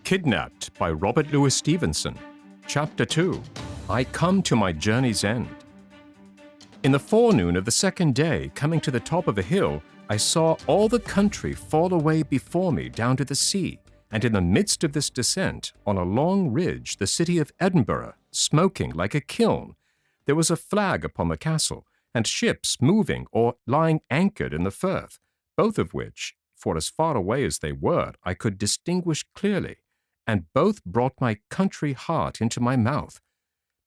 Kidnapped by Robert Louis Stevenson. Chapter 2. I come to my journey's end. In the forenoon of the second day, coming to the top of a hill, I saw all the country fall away before me down to the sea, and in the midst of this descent, on a long ridge, the city of Edinburgh, smoking like a kiln. There was a flag upon the castle, and ships moving or lying anchored in the firth, both of which, for as far away as they were, I could distinguish clearly, and both brought my country heart into my mouth.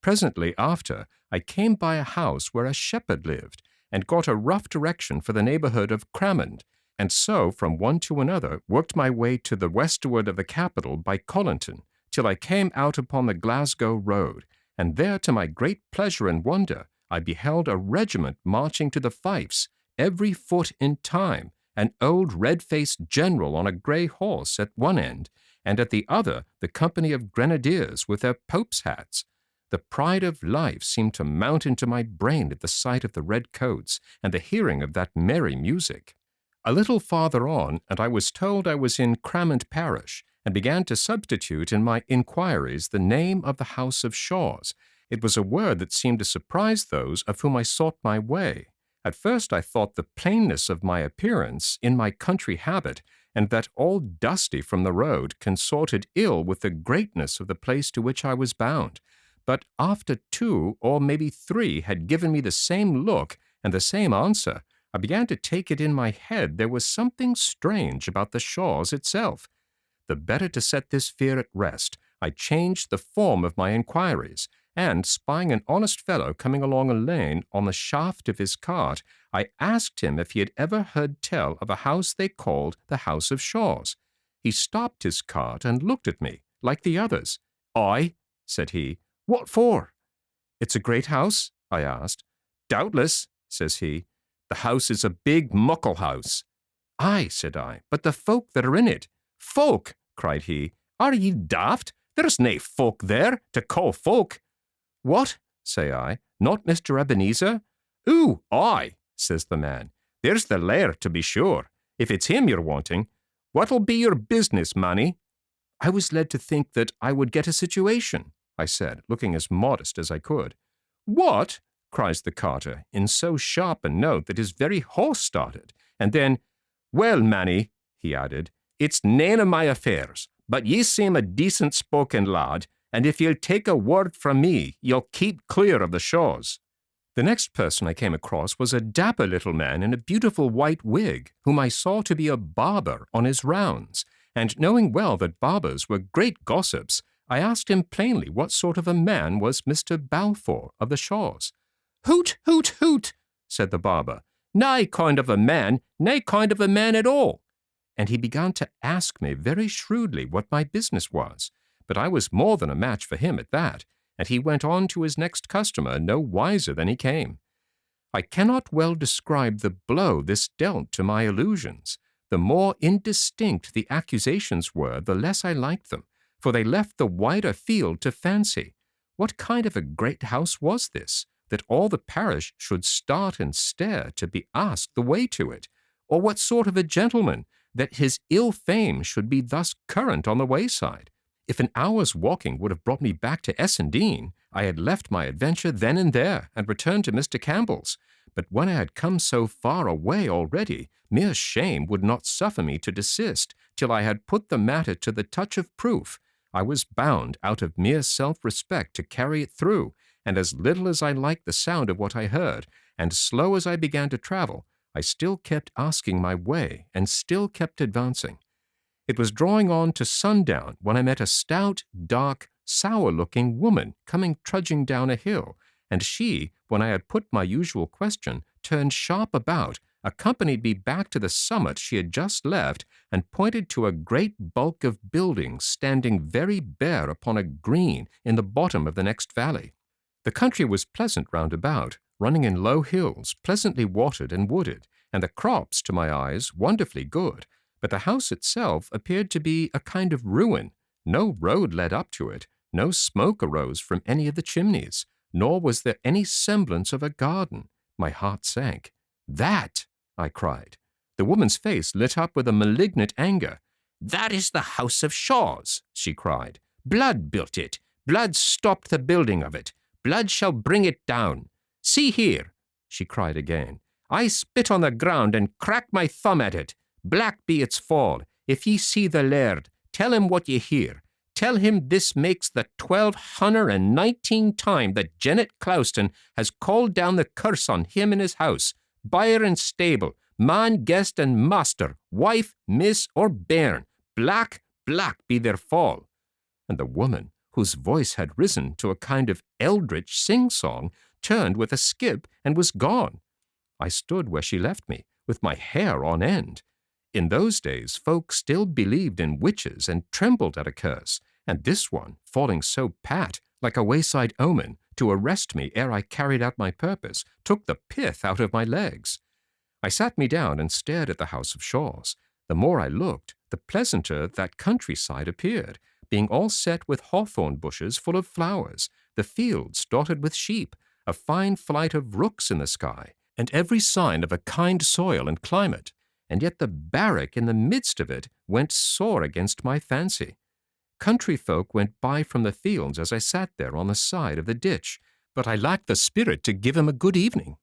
Presently after, I came by a house where a shepherd lived, and got a rough direction for the neighbourhood of Cramond, and so from one to another worked my way to the westward of the capital by Collinton, till I came out upon the Glasgow road, and there to my great pleasure and wonder I beheld a regiment marching to the fifes, every foot in time, an old red-faced general on a grey horse at one end, and at the other the company of grenadiers with their pope's hats. The pride of life seemed to mount into my brain at the sight of the red coats and the hearing of that merry music. A little farther on, and I was told I was in Cramond parish, and began to substitute in my inquiries the name of the house of Shaws. It was a word that seemed to surprise those of whom I sought my way. At first I thought the plainness of my appearance in my country habit, and that all dusty from the road, consorted ill with the greatness of the place to which I was bound. But after two, or maybe three, had given me the same look and the same answer, I began to take it in my head there was something strange about the Shaws itself. The better to set this fear at rest, I changed the form of my inquiries, and, spying an honest fellow coming along a lane on the shaft of his cart, I asked him if he had ever heard tell of a house they called the House of Shaws. He stopped his cart and looked at me, like the others. "Aye," said he. "What for?" "It's a great house?" I asked. "Doubtless," says he. "The house is a big muckle house." "Aye," said I, "but the folk that are in it." "Folk!" cried he. "Are ye daft? There's nae folk there, to call folk." "What?" say I. "Not Mr. Ebenezer?" "Ooh, aye," says the man. "There's the laird, to be sure, if it's him you're wanting. What'll be your business, manny?" I was led to think that I would get a situation, I said, looking as modest as I could. "What?" cries the carter, in so sharp a note that his very horse started, and then, "Well, manny," he added, "it's nane of my affairs, but ye seem a decent-spoken lad, and if ye'll take a word from me, you'll keep clear of the Shaws." The next person I came across was a dapper little man in a beautiful white wig, whom I saw to be a barber on his rounds, and knowing well that barbers were great gossips, I asked him plainly what sort of a man was Mr. Balfour of the Shaws. "Hoot, hoot, hoot," said the barber. "Nae kind of a man, nae kind of a man at all." And he began to ask me very shrewdly what my business was, but I was more than a match for him at that, and he went on to his next customer no wiser than he came. I cannot well describe the blow this dealt to my illusions. The more indistinct the accusations were, the less I liked them, for they left the wider field to fancy. What kind of a great house was this, that all the parish should start and stare to be asked the way to it? Or what sort of a gentleman, that his ill fame should be thus current on the wayside? If an hour's walking would have brought me back to Essendine, I had left my adventure then and there, and returned to Mr. Campbell's. But when I had come so far away already, mere shame would not suffer me to desist, till I had put the matter to the touch of proof. I was bound, out of mere self-respect, to carry it through, and as little as I liked the sound of what I heard, and slow as I began to travel, I still kept asking my way, and still kept advancing. It was drawing on to sundown when I met a stout, dark, sour-looking woman coming trudging down a hill, and she, when I had put my usual question, turned sharp about, accompanied me back to the summit she had just left, and pointed to a great bulk of buildings standing very bare upon a green in the bottom of the next valley. The country was pleasant round about, running in low hills, pleasantly watered and wooded, and the crops, to my eyes, wonderfully good, but the house itself appeared to be a kind of ruin. No road led up to it, no smoke arose from any of the chimneys, nor was there any semblance of a garden. My heart sank. "That!" I cried. The woman's face lit up with a malignant anger. "That is the house of Shaws," she cried. "Blood built it. Blood stopped the building of it. Blood shall bring it down. See here," she cried again. "I spit on the ground and crack my thumb at it. Black be its fall. If ye see the laird, tell him what ye hear. Tell him this makes the 1219 time that Janet Clouston has called down the curse on him and his house, byre and stable, man, guest, and master, wife, miss, or bairn. Black, black be their fall." And the woman, whose voice had risen to a kind of eldritch sing-song, turned with a skip and was gone. I stood where she left me, with my hair on end. In those days, folk still believed in witches and trembled at a curse, and this one, falling so pat, like a wayside omen, to arrest me ere I carried out my purpose, took the pith out of my legs. I sat me down and stared at the house of Shaws. The more I looked, the pleasanter that countryside appeared, being all set with hawthorn bushes full of flowers, the fields dotted with sheep, a fine flight of rooks in the sky, and every sign of a kind soil and climate. And yet the barrack in the midst of it went sore against my fancy. Country folk went by from the fields as I sat there on the side of the ditch, but I lacked the spirit to give him a good evening.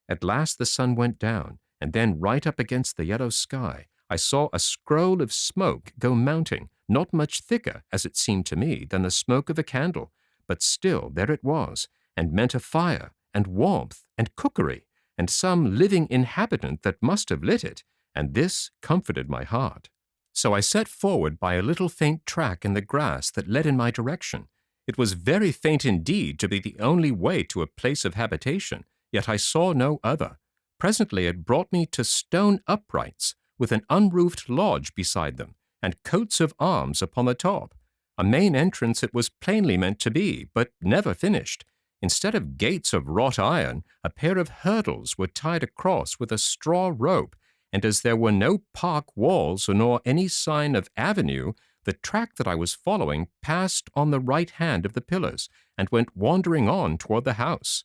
At last the sun went down, and then right up against the yellow sky, I saw a scroll of smoke go mounting, not much thicker, as it seemed to me, than the smoke of a candle, but still there it was, and meant a fire, and warmth, and cookery, and some living inhabitant that must have lit it, and this comforted my heart. So I set forward by a little faint track in the grass that led in my direction. It was very faint indeed to be the only way to a place of habitation, yet I saw no other. Presently it brought me to stone uprights, with an unroofed lodge beside them, and coats of arms upon the top. A main entrance it was plainly meant to be, but never finished. Instead of gates of wrought iron, a pair of hurdles were tied across with a straw rope, and as there were no park walls nor any sign of avenue, the track that I was following passed on the right hand of the pillars, and went wandering on toward the house.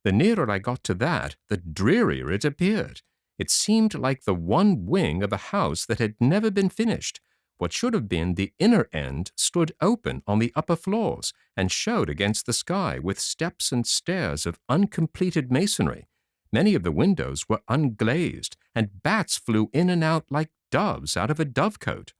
The nearer I got to that, the drearier it appeared. It seemed like the one wing of a house that had never been finished. What should have been the inner end stood open on the upper floors, and showed against the sky with steps and stairs of uncompleted masonry. Many of the windows were unglazed, and bats flew in and out like doves out of a dovecote.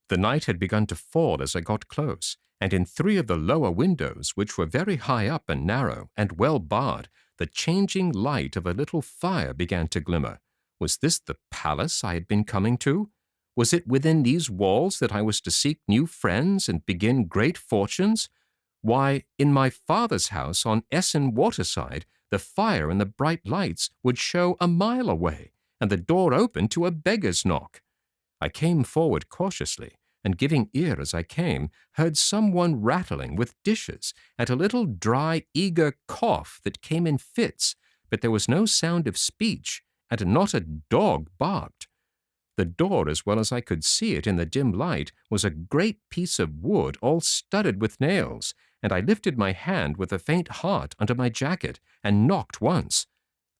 The night had begun to fall as I got close, and in 3 of the lower windows, which were very high up and narrow, and well barred, the changing light of a little fire began to glimmer. Was this the palace I had been coming to? Was it within these walls that I was to seek new friends and begin great fortunes? Why, in my father's house on Essen waterside, the fire and the bright lights would show a mile away, and the door open to a beggar's knock. I came forward cautiously, and giving ear as I came, heard someone rattling with dishes, and a little dry, eager cough that came in fits, but there was no sound of speech, and not a dog barked. The door, as well as I could see it in the dim light, was a great piece of wood all studded with nails, and I lifted my hand with a faint heart under my jacket, and knocked once.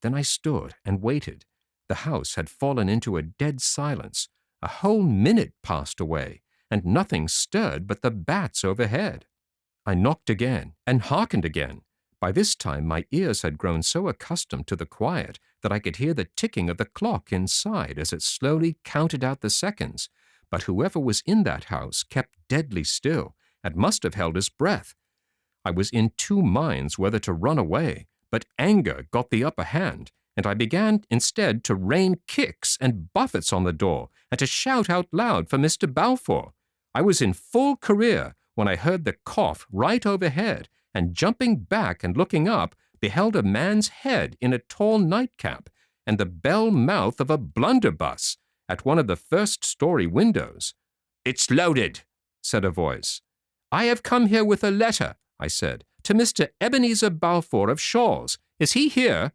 Then I stood and waited. The house had fallen into a dead silence. A whole minute passed away, and nothing stirred but the bats overhead. I knocked again, and hearkened again. By this time my ears had grown so accustomed to the quiet that I could hear the ticking of the clock inside as it slowly counted out the seconds, but whoever was in that house kept deadly still, and must have held his breath. I was in 2 minds whether to run away, but anger got the upper hand, and I began instead to rain kicks and buffets on the door, and to shout out loud for Mr. Balfour. I was in full career when I heard the cough right overhead, and jumping back and looking up, beheld a man's head in a tall nightcap, and the bell mouth of a blunderbuss at one of the first-story windows. "It's loaded," said a voice. "I have come here with a letter," I said, "to Mr. Ebenezer Balfour of Shaws. Is he here?"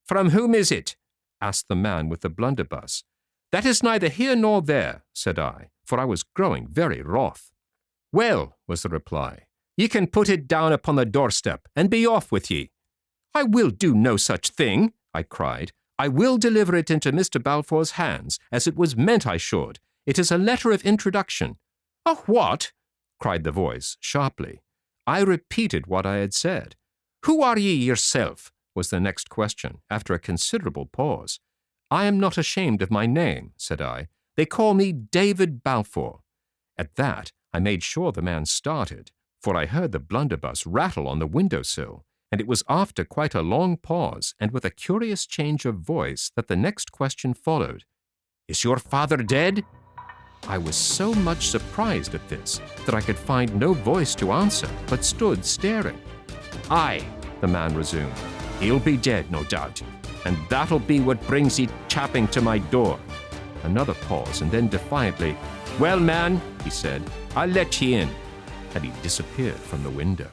"From whom is it?" asked the man with the blunderbuss. "That is neither here nor there," said I, for I was growing very wroth. "Well," was the reply, "ye can put it down upon the doorstep, and be off with ye." "I will do no such thing," I cried. "I will deliver it into Mr. Balfour's hands, as it was meant I should. It is a letter of introduction." "A what?" cried the voice sharply. I repeated what I had said. "Who are ye yourself?" was the next question, after a considerable pause. "I am not ashamed of my name," said I. "They call me David Balfour." At that, I made sure the man started, for I heard the blunderbuss rattle on the window-sill, and it was after quite a long pause and with a curious change of voice that the next question followed. "Is your father dead?" I was so much surprised at this that I could find no voice to answer, but stood staring. "Aye," the man resumed, "he'll be dead, no doubt, and that'll be what brings ye tapping to my door." Another pause, and then defiantly, "Well, man," he said, "I'll let ye in," and he disappeared from the window.